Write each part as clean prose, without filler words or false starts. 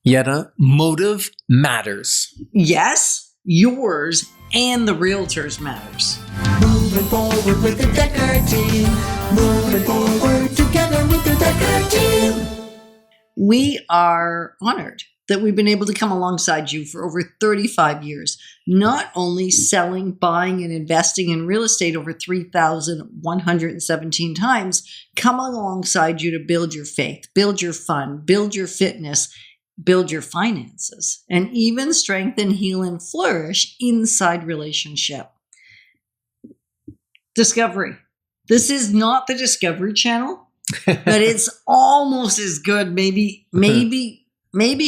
Yetta, motive matters. Yes, yours and the realtor's matters. Moving forward with the Dekker team. Moving forward together with the Dekker team. We are honored that we've been able to come alongside you for over 35 years, not only selling, buying, and investing in real estate over 3,117 times, come alongside you to build your faith, build your fun, build your fitness, build your finances, and even strengthen, heal, and flourish inside relationship. Discovery. This is not the Discovery Channel, but it's almost as good, maybe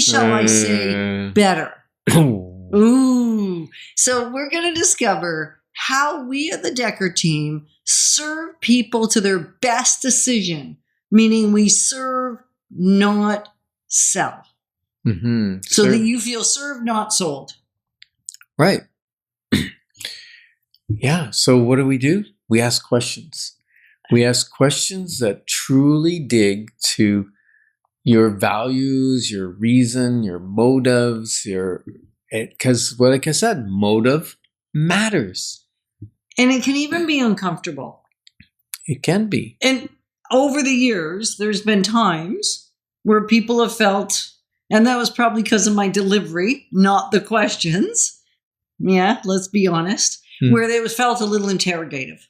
shall I say better. Ooh. So we're going to discover how we at the Dekker team serve people to their best decision, meaning we serve, not sell. Mm-hmm. So that you feel served, not sold. Right. Yeah. So what do? We ask questions. We ask questions that truly dig to your values, your reason, your motives, because like I said, motive matters. And it can even be uncomfortable. It can be. And over the years, there's been times where people have felt, and that was probably because of my delivery, not the questions. Yeah, let's be honest. Where they felt a little interrogative.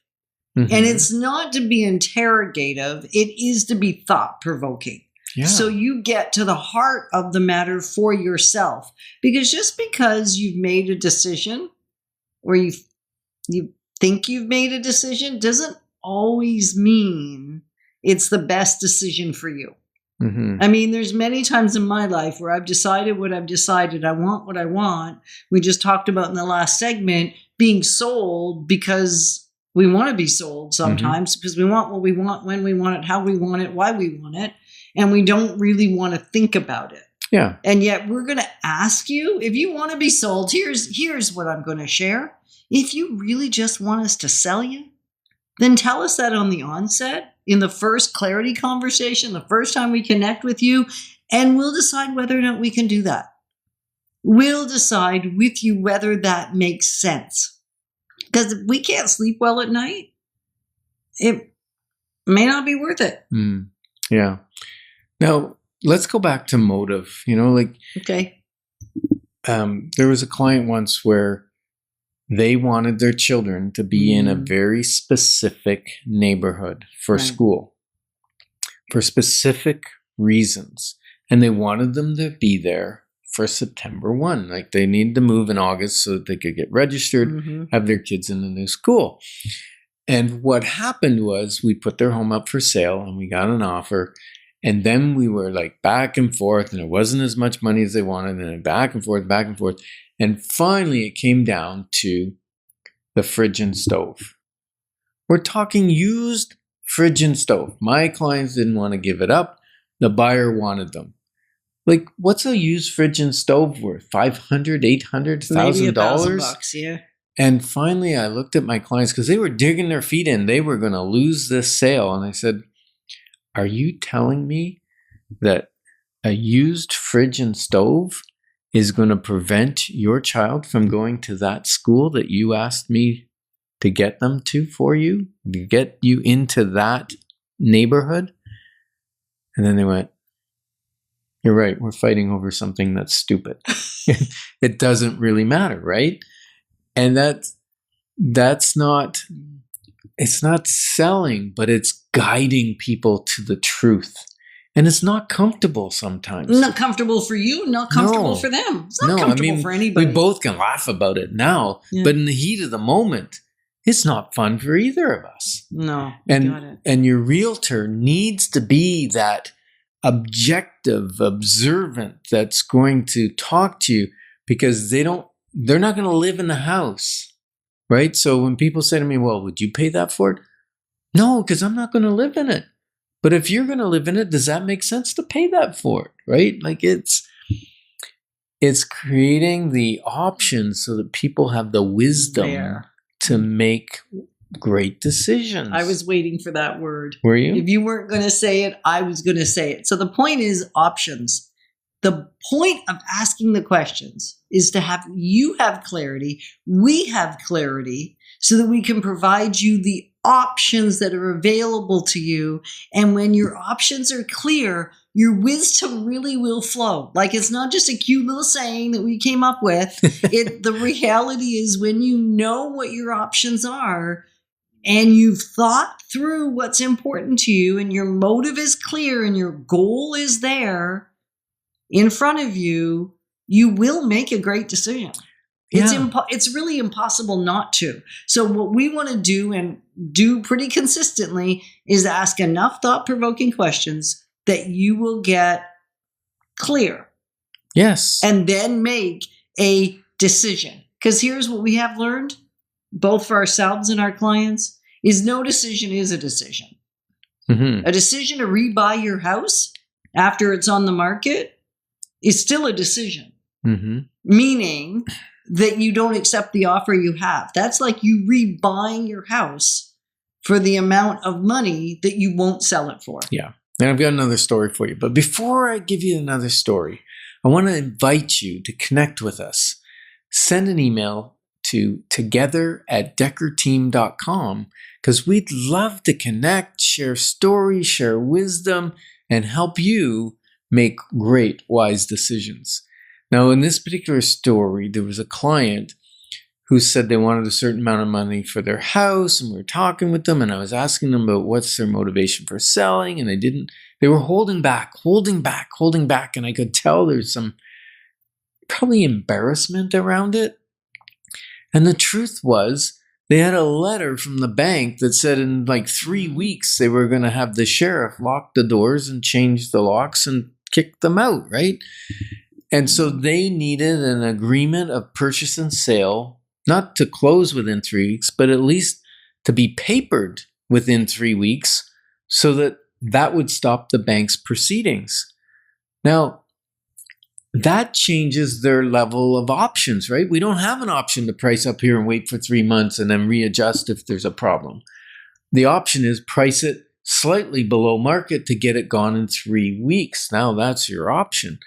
Mm-hmm. And it's not to be interrogative. It is to be thought-provoking. Yeah. So you get to the heart of the matter for yourself. Because just because you've made a decision or you think you've made a decision doesn't always mean it's the best decision for you. Mm-hmm. I mean, there's many times in my life where I've decided what I've decided. I want what I want. We just talked about in the last segment being sold because we want to be sold sometimes because we want what we want, when we want it, how we want it, why we want it. And we don't really want to think about it. Yeah. And yet we're going to ask you, if you want to be sold, here's what I'm going to share. If you really just want us to sell you, then tell us that on the onset, in the first clarity conversation, the first time we connect with you, and we'll decide whether or not we can do that. We'll decide with you whether that makes sense. Because if we can't sleep well at night, it may not be worth it. Yeah. Now, let's go back to motive. Okay. There was a client once where they wanted their children to be in a very specific neighborhood for school for specific reasons. And they wanted them to be there for September 1. Like they needed to move in August so that they could get registered, have their kids in the new school. And what happened was we put their home up for sale and we got an offer. And then we were like back and forth, and it wasn't as much money as they wanted, and then back and forth, back and forth. And finally, it came down to the fridge and stove. We're talking used fridge and stove. My clients didn't want to give it up. The buyer wanted them. Like, what's a used fridge and stove worth? $500, $800, $1,000? $1,000, yeah. And finally, I looked at my clients because they were digging their feet in. They were going to lose this sale. And I said, are you telling me that a used fridge and stove is going to prevent your child from going to that school that you asked me to get them to for you, to get you into that neighborhood? And then they went, you're right, we're fighting over something that's stupid. It doesn't really matter, right? And that's not, it's not selling, but it's guiding people to the truth. And it's not comfortable sometimes. Not comfortable for you, not comfortable for them. It's not comfortable for anybody. We both can laugh about it now, but in the heat of the moment, it's not fun for either of us. No, and got it. And your realtor needs to be that objective, observant that's going to talk to you, because they're not going to live in the house, right? So when people say to me, well, would you pay that for it? No, because I'm not going to live in it. But if you're going to live in it, does that make sense to pay that for it, right? Like it's creating the options so that people have the wisdom to make great decisions. I was waiting for that word. Were you? If you weren't going to say it, I was going to say it. So the point is options. the point of asking the questions is to have you have clarity, we have clarity, so that we can provide you the options that are available to you. And when your options are clear, your wisdom really will flow. Like, it's not just a cute little saying that we came up with. The reality is, when you know what your options are and you've thought through what's important to you and your motive is clear and your goal is there in front of you, you will make a great decision. It's really impossible not to. So what we want to do, and do pretty consistently, is ask enough thought-provoking questions that you will get clear. Yes. And then make a decision. Because here's what we have learned, both for ourselves and our clients, is no decision is a decision. Mm-hmm. A decision to rebuy your house after it's on the market is still a decision. Mm-hmm. Meaning that you don't accept the offer you have. That's like you rebuying your house for the amount of money that you won't sell it for. Yeah. And I've got another story for you. But before I give you another story, I want to invite you to connect with us. Send an email to together@dekkerteam.com, because we'd love to connect, share stories, share wisdom, and help you make great, wise decisions. Now, in this particular story, there was a client who said they wanted a certain amount of money for their house, and we were talking with them, and I was asking them about what's their motivation for selling, and they were holding back, and I could tell there's some probably embarrassment around it. And the truth was, they had a letter from the bank that said in like 3 weeks they were going to have the sheriff lock the doors and change the locks and kick them out, right? And so they needed an agreement of purchase and sale, not to close within 3 weeks, but at least to be papered within 3 weeks, so that would stop the bank's proceedings. Now, that changes their level of options, right? We don't have an option to price up here and wait for 3 months and then readjust if there's a problem. The option is price it slightly below market to get it gone in 3 weeks. Now that's your option.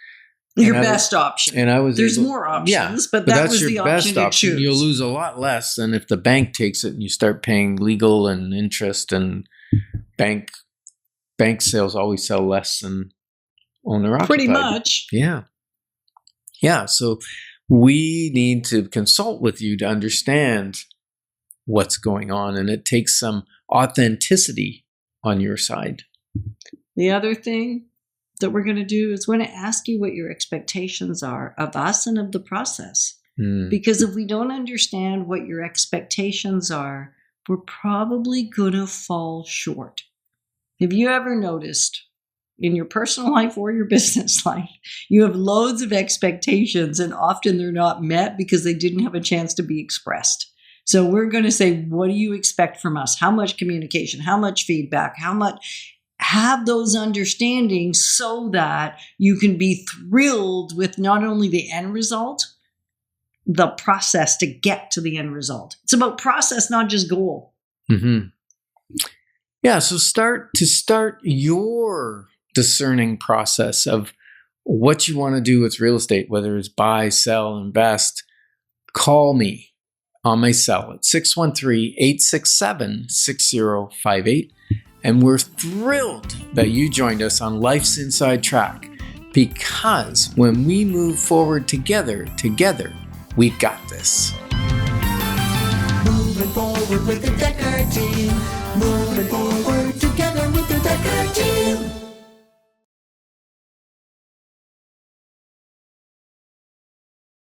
Your best option. And there's more options, but that was the option to choose. You'll lose a lot less than if the bank takes it and you start paying legal and interest, and bank sales always sell less than owner occupied. Pretty much. Yeah. Yeah. So we need to consult with you to understand what's going on, and it takes some authenticity on your side. The other thing that we're going to do is we're going to ask you what your expectations are of us and of the process. Because if we don't understand what your expectations are, we're probably going to fall short. Have you ever noticed in your personal life or your business life, you have loads of expectations and often they're not met because they didn't have a chance to be expressed? So we're going to say, what do you expect from us? How much communication? How much feedback? How much? Have those understandings so that you can be thrilled with not only the end result, the process to get to the end result. It's about process, not just goal. Mm-hmm. Yeah, so start your discerning process of what you want to do with real estate, whether it's buy, sell, invest. Call me on my cell at 613-867-6058. And we're thrilled that you joined us on Life's Inside Track, because when we move forward together, we got this. Moving forward with the Dekker team.